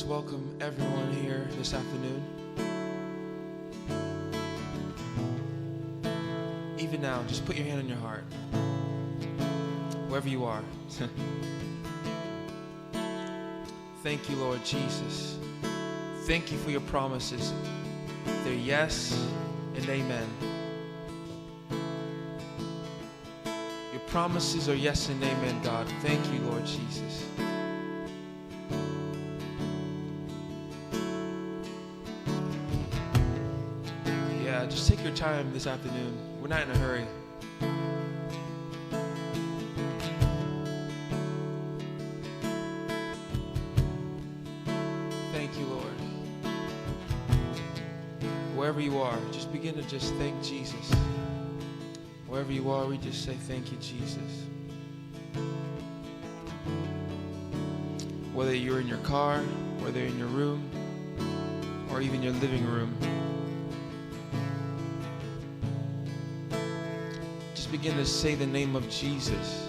welcome everyone here this afternoon. Even now, just put your hand on your heart, wherever you are. Thank you, Lord Jesus. Thank you for your promises. They're yes and amen. Your promises are yes and amen, God. Thank you, Lord Jesus. Yeah, just take your time this afternoon. We're not in a hurry. Thank you, Lord. Wherever you are, just begin to just thank Jesus. Wherever you are, we just say thank you, Jesus. Whether you're in your car, whether in your room, or even your living room, just begin to say the name of Jesus.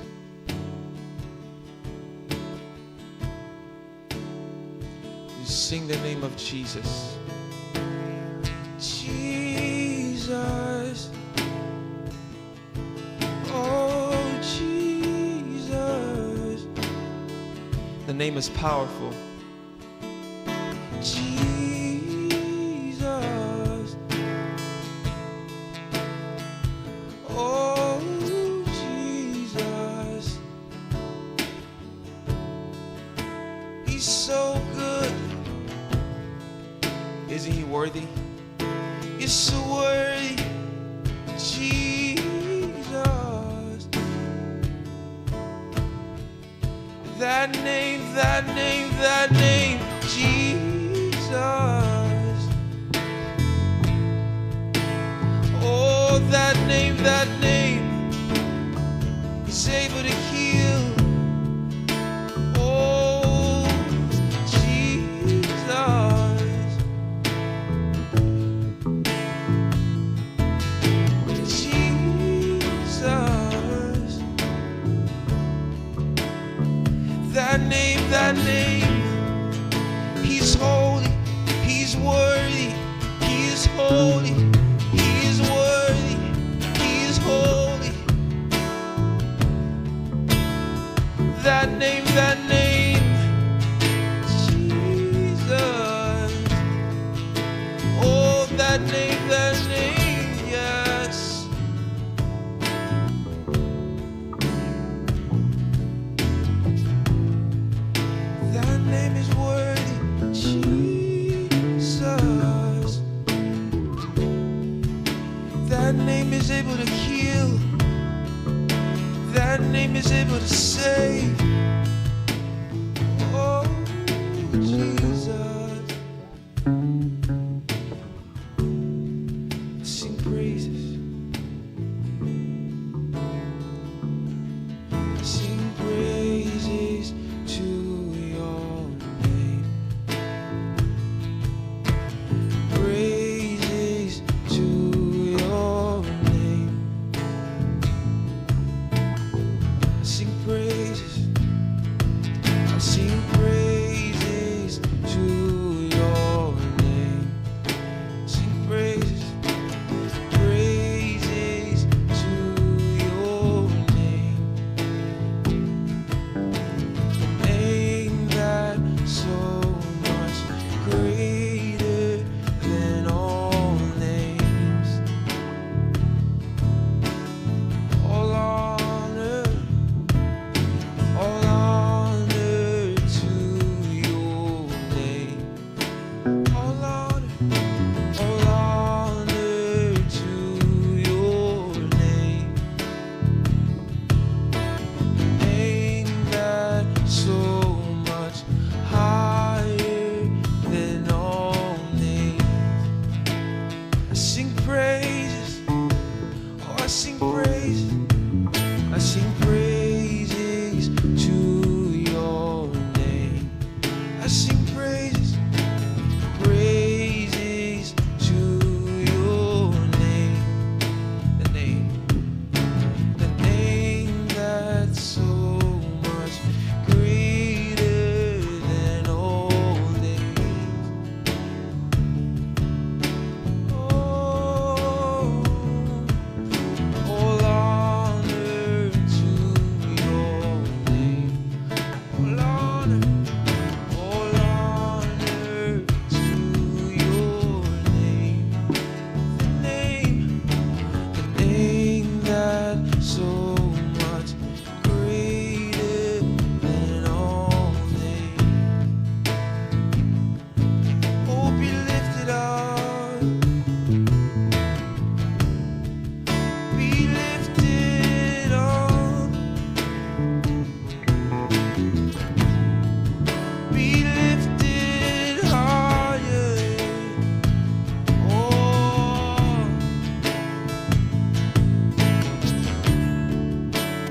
You sing the name of Jesus. Jesus. Oh, Jesus. The name is powerful. Jesus. Oh, Jesus. He's so good. Isn't he worthy? You're so worthy, Jesus. That name, that name, that name, Jesus. Oh, that name is able to heal. Oh, Jesus. That name, he's holy, he's worthy, he is holy, he is worthy, he is holy. That name, Jesus. Oh, that name, yes. That name is worthy, Jesus. That name is able to heal. That name is able to save. Oh, Jesus. Sing praises. Sing praises to your name. Praises to your name. I sing praises. I sing praises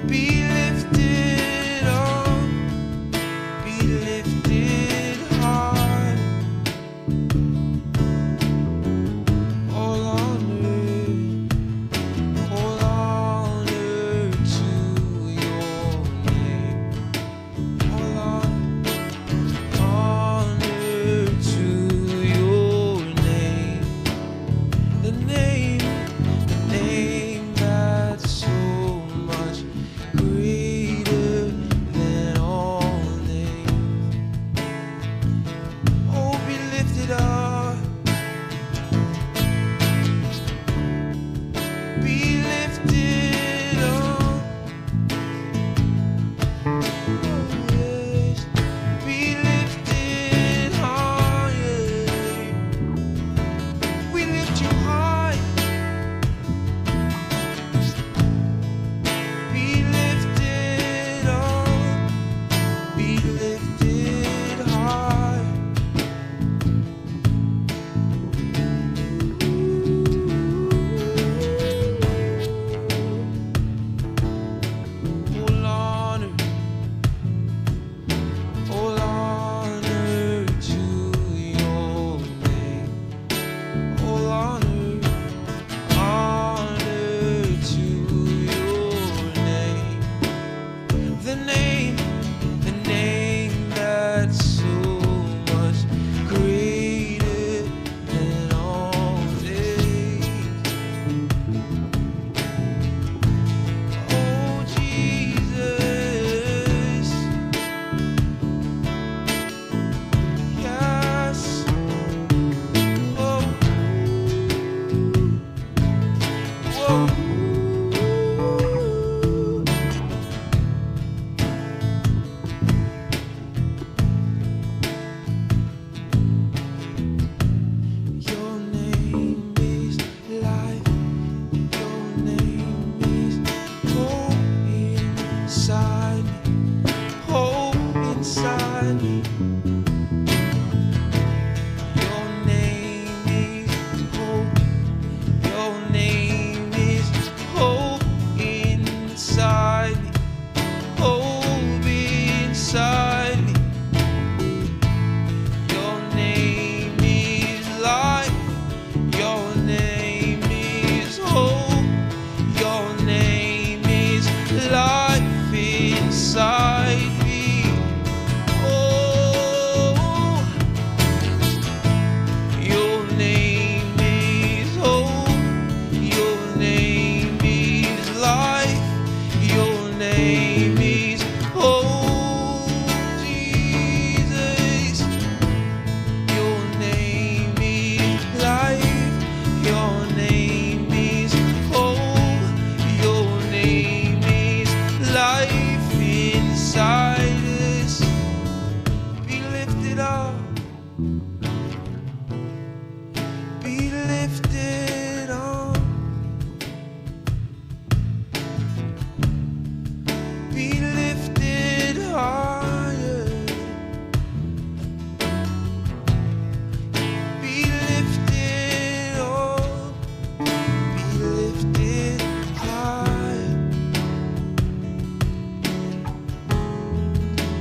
Be lifted up, be lifted high. All honor to your name. All honor to your name. The name that's so much greater than all names. Oh, be lifted up, be lifted up. Oh, yes, be lifted higher. We lift you high. Be lifted up, be lifted high. All honor to your name. All honor to your name. The name that's so much greater than all names. Oh, Jesus, yes. Oh, whoa. Your name is life. Your name is hope inside me. Hope inside me. Your name is hope. Your name is hope inside me. Hope inside me. Your name is life. Your name is hope. Your name is life inside me. Oh, your name is hope. Your name is life. Your name is hope, Jesus. Your name is life. Your name is hope. Your name is life inside us. Be lifted up. Be lifted up. Be lifted higher. Be lifted up. Be lifted high.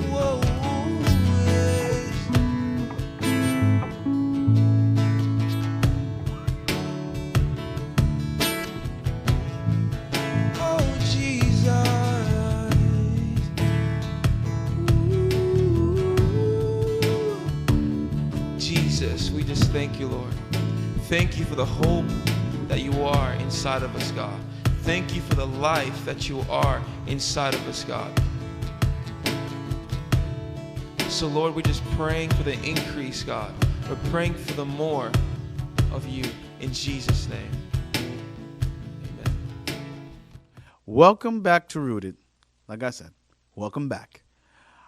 Whoa, yes. Oh, Jesus. Jesus, we just thank you, Lord. Thank you for the hope that you are inside of us, God. Thank you for the life that you are inside of us, God. So, Lord, we're just praying for the increase, God. We're praying for the more of you in Jesus' name. Amen. Welcome back to Rooted. Like I said, welcome back.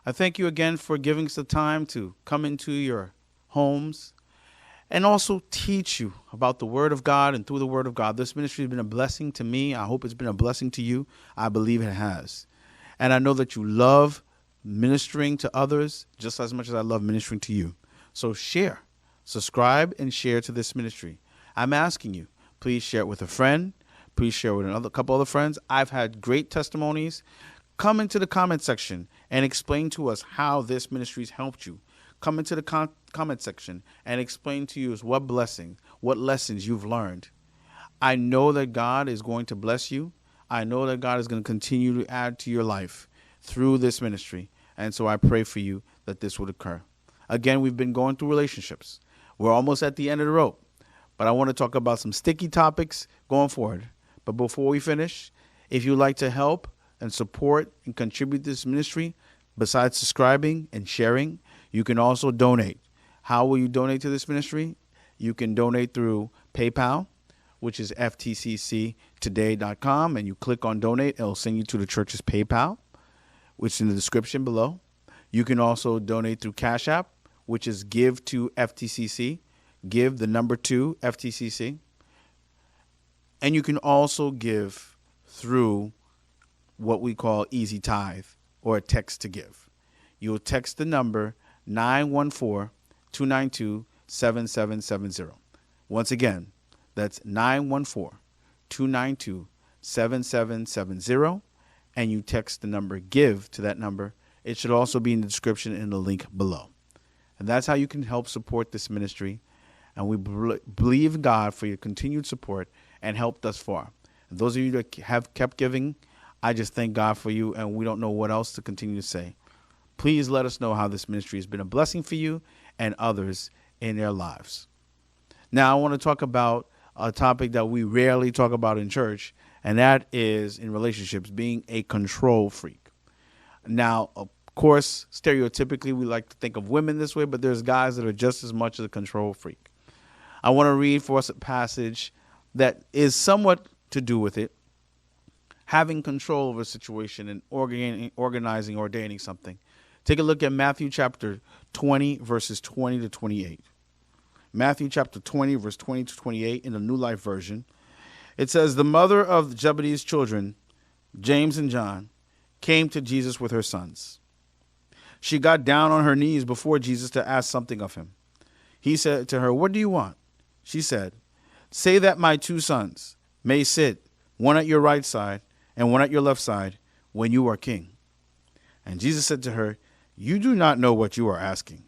I thank you again for giving us the time to come into your homes and also teach you about the Word of God and through the Word of God. This ministry has been a blessing to me. I hope it's been a blessing to you. I believe it has. And I know that you love ministering to others just as much as I love ministering to you. So share, subscribe, and share to this ministry. I'm asking you, please share it with a friend. please share with a couple other friends. I've had great testimonies. Come into the comment section and explain to us how this ministry has helped you. Come into the comment section and explain to us what blessings, what lessons you've learned. I know that God is going to bless you. I know that God is going to continue to add to your life through this ministry. And so I pray for you that this would occur. Again, we've been going through relationships. We're almost at the end of the rope. But I want to talk about some sticky topics going forward. But before we finish, if you'd like to help and support and contribute to this ministry, besides subscribing and sharing, you can also donate. How will you donate to this ministry? You can donate through PayPal, which is ftcctoday.com, and you click on donate. It'll send you to the church's PayPal, which is in the description below. You can also donate through CashApp, which is give to FTCC, give the number 2 FTCC. And you can also give through what we call Easy Tithe or a text to give. You'll text the number 914-292-7770. Once again, that's 914-292-7770, and you text the number give to that number. It should also be in the description in the link below. And that's how you can help support this ministry. And we believe in God for your continued support and help thus far. And those of you that have kept giving, I just thank God for you, and we don't know what else to continue to say. Please let us know how this ministry has been a blessing for you and others in their lives. Now, I want to talk about a topic that we rarely talk about in church, and that is in relationships, being a control freak. Now, of course, stereotypically, we like to think of women this way, but there's guys that are just as much as a control freak. I want to read for us a passage that is somewhat to do with it. Having control over a situation and organizing, ordaining something. Take a look at Matthew chapter 20, verses 20 to 28. Matthew chapter 20, verse 20 to 28 in the New Life Version. It says, the mother of Zebedee's children, James and John, came to Jesus with her sons. She got down on her knees before Jesus to ask something of him. He said to her, what do you want? She said, say that my 2 sons may sit, one at your right side and one at your left side, when you are king. And Jesus said to her, you do not know what you are asking.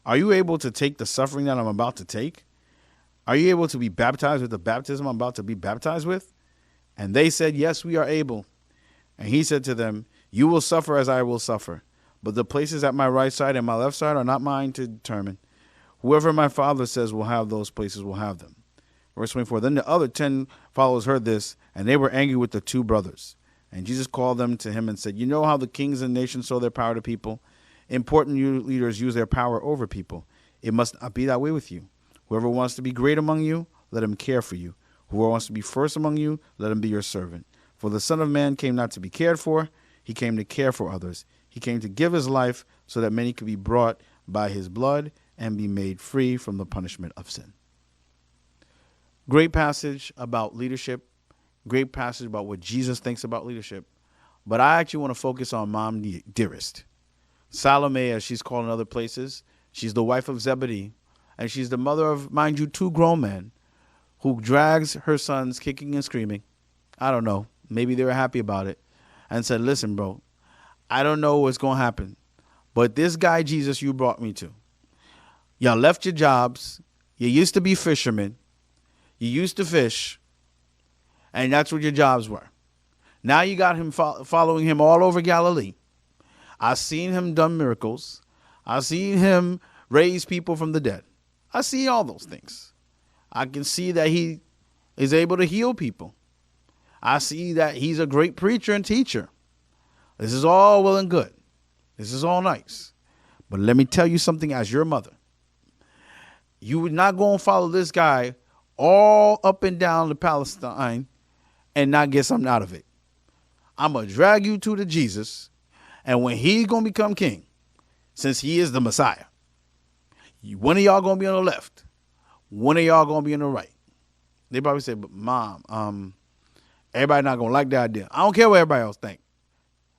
Are you able to take the suffering that I'm about to take? Are you able to be baptized with the baptism I'm about to be baptized with? And they said, yes, we are able. And he said to them, you will suffer as I will suffer. But the places at my right side and my left side are not mine to determine. Whoever my Father says will have those places will have them. Verse 24, then the other 10 followers heard this, and they were angry with the 2 brothers. And Jesus called them to him and said, you know how the kings and nations show their power to people? Important leaders use their power over people. It must not be that way with you. Whoever wants to be great among you, let him care for you. Whoever wants to be first among you, let him be your servant. For the Son of Man came not to be cared for, he came to care for others. He came to give his life so that many could be brought by his blood and be made free from the punishment of sin. Great passage about leadership. Great passage about what Jesus thinks about leadership. But I actually want to focus on Mom Dearest. Salome, as she's called in other places. She's the wife of Zebedee. And she's the mother of, mind you, 2 grown men who drags her sons kicking and screaming. I don't know. Maybe they were happy about it. And said, listen, bro, I don't know what's going to happen. But this guy, Jesus, you brought me to. Y'all left your jobs. You used to be fishermen. You used to fish. And that's what your jobs were. Now you got him following him all over Galilee. I've seen him done miracles. I've seen him raise people from the dead. I see all those things. I can see that he is able to heal people. I see that he's a great preacher and teacher. This is all well and good. This is all nice. But let me tell you something as your mother. You would not go and follow this guy all up and down to Palestine and not get something out of it. I'm going to drag you to the Jesus, and when he's going to become king, since he is the Messiah, one of y'all going to be on the left, one of y'all going to be on the right. They probably say, but Mom, everybody not going to like that idea. I don't care what everybody else think.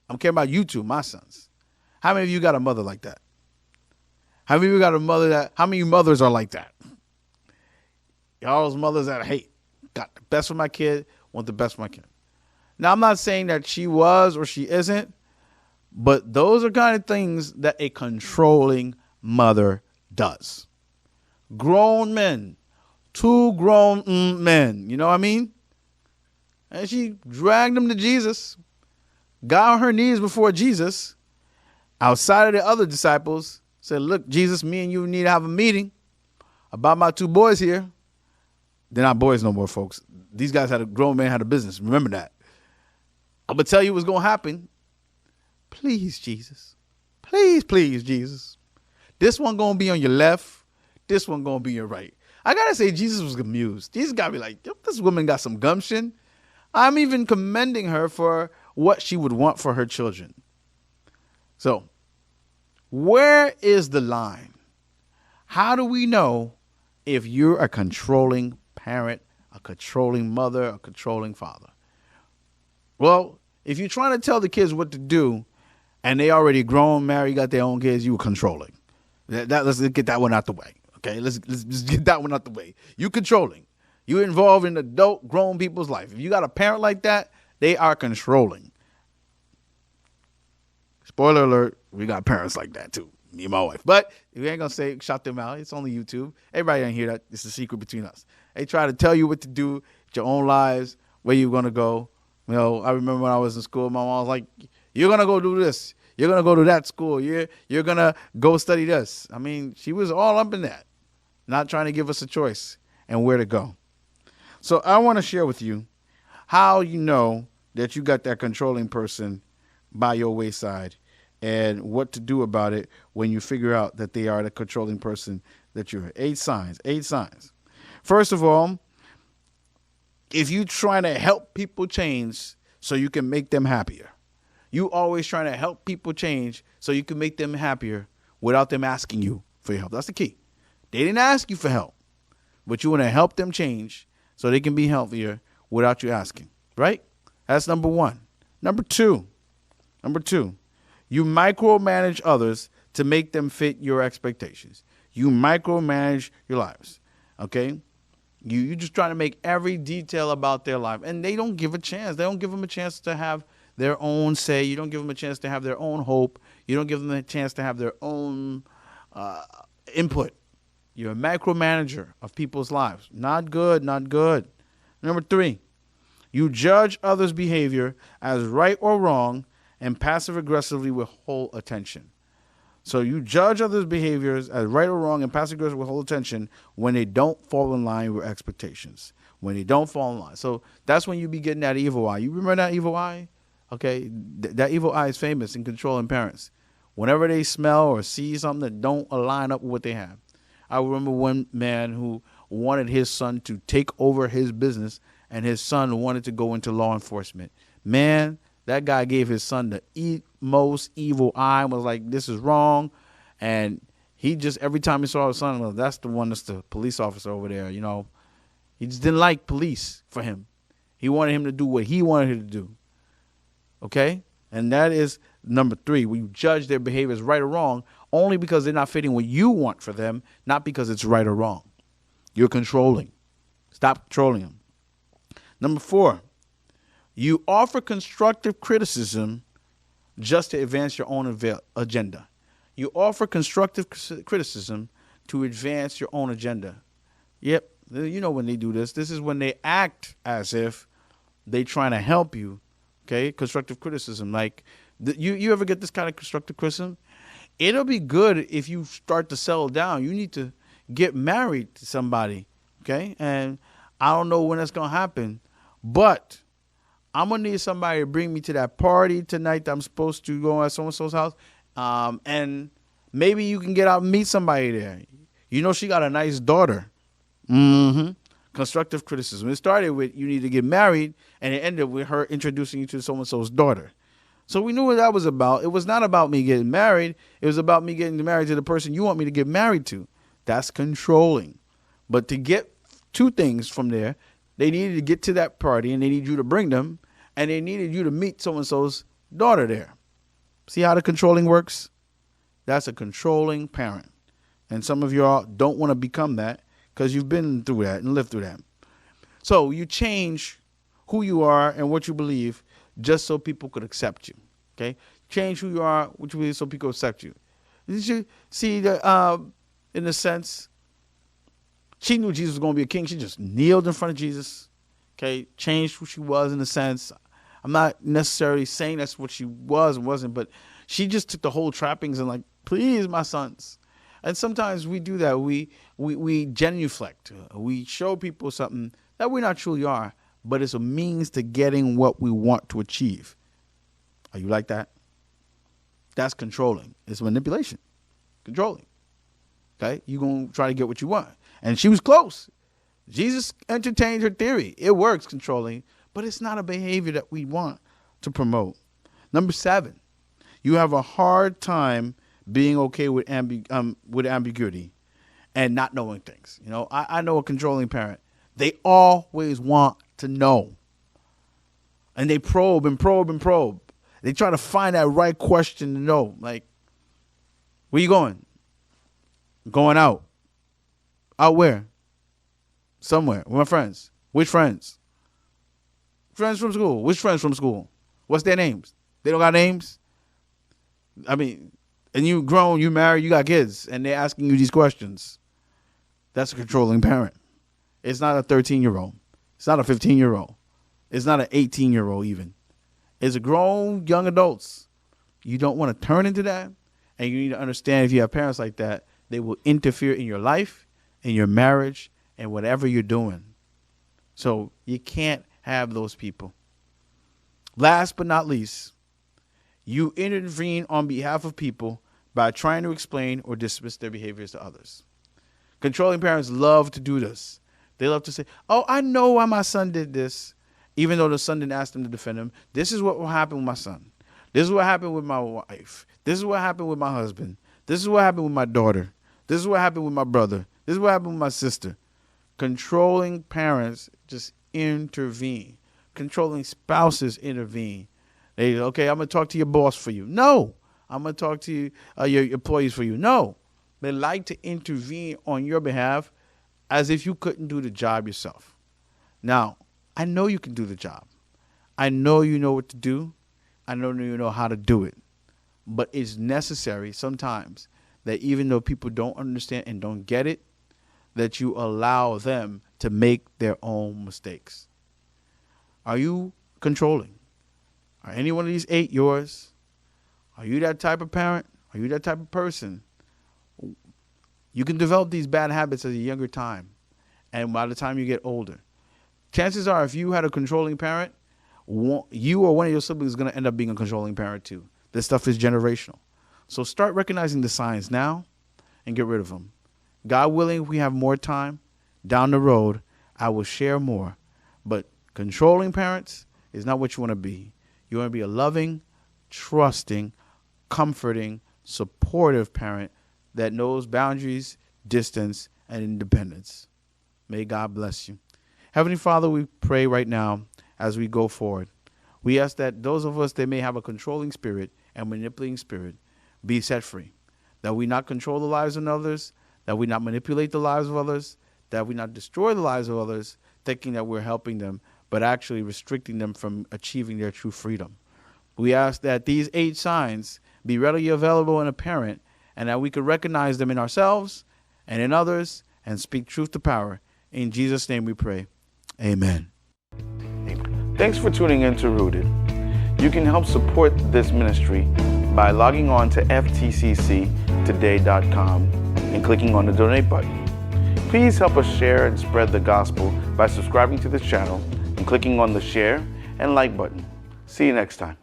I'm caring about you 2, my sons. How many of you got a mother like that? How many of you got a mother that, how many mothers are like that? Y'all's mothers that hate, got the best for my kid, want the best for my kid. Now, I'm not saying that she was or she isn't, but those are kind of things that a controlling mother does. Grown men, two grown men, you know what I mean? And she dragged them to Jesus, got on her knees before Jesus, outside of the other disciples, said, look, Jesus, me and you need to have a meeting about my two boys here. They're not boys no more, folks. These guys grown men had a business. Remember that. I'm going to tell you what's going to happen. Please, Jesus. Please, please, Jesus. This one going to be on your left. This one going to be your right. I got to say, Jesus was amused. Jesus got to be like, this woman got some gumption. I'm even commending her for what she would want for her children. So, where is the line? How do we know if you're a controlling parent, a controlling mother, a controlling father? Well, if you're trying to tell the kids what to do and they already grown, married, got their own kids, you were controlling. Let's get that one out the way. Okay, let's just get that one out the way. You controlling. You involved in adult grown people's life. If you got a parent like that, they are controlling. Spoiler alert, we got parents like that too. Me and my wife. But we ain't going to shout them out. It's only YouTube. Everybody ain't hear that. It's a secret between us. They try to tell you what to do with your own lives, where you're going to go. You know, I remember when I was in school, my mom was like, you're going to go do this. You're going to go to that school. You're going to go study this. I mean, she was all up in that, not trying to give us a choice and where to go. So I want to share with you how you know that you got that controlling person by your wayside and what to do about it when you figure out that they are the controlling person that you're. 8 signs. First of all, if you trying to help people change so you can make them happier, you always trying to help people change so you can make them happier without them asking you for your help. That's the key. They didn't ask you for help, but you want to help them change so they can be healthier without you asking, right? That's number one. Number two, you micromanage others to make them fit your expectations. You micromanage your lives, okay? You just trying to make every detail about their life, and they don't give a chance. They don't give them a chance to have their own say. You don't give them a chance to have their own hope. You don't give them a chance to have their own input. You're a micromanager of people's lives. Not good, not good. Number 3, you judge others' behavior as right or wrong and passive-aggressively withhold attention. So you judge others' behaviors as right or wrong and passive-aggressively withhold attention when they don't fall in line with expectations. When they don't fall in line. So that's when you be getting that evil eye. You remember that evil eye? Okay, that evil eye is famous in controlling parents. Whenever they smell or see something that don't align up with what they have. I remember one man who wanted his son to take over his business, and his son wanted to go into law enforcement. Man, that guy gave his son the most evil eye and was like, this is wrong. And he just, every time he saw his son, well, that's the one that's the police officer over there, you know. He just didn't like police for him. He wanted him to do what he wanted him to do. Okay? And that is number 3. We judge their behavior as right or wrong only because they're not fitting what you want for them, not because it's right or wrong. You're controlling. Stop controlling them. Number 4, you offer constructive criticism just to advance your own agenda. You offer constructive criticism to advance your own agenda. Yep, you know when they do this. This is when they act as if they're trying to help you. Okay, constructive criticism. Like, you ever get this kind of constructive criticism? It'll be good if you start to settle down. You need to get married to somebody. Okay, and I don't know when that's going to happen, but I'm going to need somebody to bring me to that party tonight that I'm supposed to go at so-and-so's house. And maybe you can get out and meet somebody there. You know, she got a nice daughter. Constructive criticism. It started with you need to get married, and it ended with her introducing you to so-and-so's daughter. So we knew what that was about. It was not about me getting married. It was about me getting married to the person you want me to get married to. That's controlling. But to get 2 things from there, they needed to get to that party, and they need you to bring them, and they needed you to meet so-and-so's daughter there. See how the controlling works? That's a controlling parent. And some of y'all don't want to become that because you've been through that and lived through that. So you change who you are and what you believe just so people could accept you. Okay? Change who you are, what you believe, so people accept you. Did you see that, in a sense, she knew Jesus was going to be a king. She just kneeled in front of Jesus. Okay? Changed who she was in a sense. I'm not necessarily saying that's what she was and wasn't, but she just took the whole trappings and like, please, my sons. And sometimes we do that. We genuflect. We show people something that we not truly are, but it's a means to getting what we want to achieve. Are you like that? That's controlling. It's manipulation. Controlling. Okay? You're going to try to get what you want. And she was close. Jesus entertained her theory. It works, controlling, but it's not a behavior that we want to promote. Number 7, you have a hard time being okay with ambiguity and not knowing things. You know, I know a controlling parent. They always want to know. And they probe and probe and probe. They try to find that right question to know. Like, where you going? Going out. Out where? Somewhere. With my friends. Which friends? Friends from school. Which friends from school? What's their names? They don't got names? I mean, and you grown, you married, you got kids, and they're asking you these questions. That's a controlling parent. It's not a 13-year-old. It's not a 15-year-old. It's not an 18-year-old even. It's a grown young adults. You don't want to turn into that, and you need to understand if you have parents like that, they will interfere in your life, in your marriage, and whatever you're doing. So you can't have those people. Last but not least, you intervene on behalf of people by trying to explain or dismiss their behaviors to others. Controlling parents love to do this. They love to say, oh, I know why my son did this, even though the son didn't ask them to defend him. This is what will happen with my son. This is what happened with my wife. This is what happened with my husband. This is what happened with my daughter. This is what happened with my brother. This is what happened with my sister. Controlling parents just intervene. Controlling spouses intervene. They, okay, I'm going to talk to your boss for you. No. I'm going to talk to you, your employees for you. No. They like to intervene on your behalf as if you couldn't do the job yourself. Now, I know you can do the job. I know you know what to do. I know you know how to do it. But it's necessary sometimes that even though people don't understand and don't get it, that you allow them to make their own mistakes. Are you controlling? Are any one of these 8 yours? Are you that type of parent? Are you that type of person? You can develop these bad habits at a younger time. And by the time you get older, chances are if you had a controlling parent, you or one of your siblings is going to end up being a controlling parent too. This stuff is generational. So start recognizing the signs now and get rid of them. God willing, if we have more time down the road, I will share more. But controlling parents is not what you want to be. You want to be a loving, trusting, comforting, supportive parent that knows boundaries, distance, and independence. May God bless you. Heavenly Father, we pray right now as we go forward. We ask that those of us that may have a controlling spirit and manipulating spirit be set free. That we not control the lives of others, that we not manipulate the lives of others, that we not destroy the lives of others, thinking that we're helping them, but actually restricting them from achieving their true freedom. We ask that these 8 signs be readily available in a parent, and that we could recognize them in ourselves and in others and speak truth to power. In Jesus' name we pray. Amen. Thanks for tuning in to Rooted. You can help support this ministry by logging on to FTCCtoday.com and clicking on the donate button. Please help us share and spread the gospel by subscribing to this channel and clicking on the share and like button. See you next time.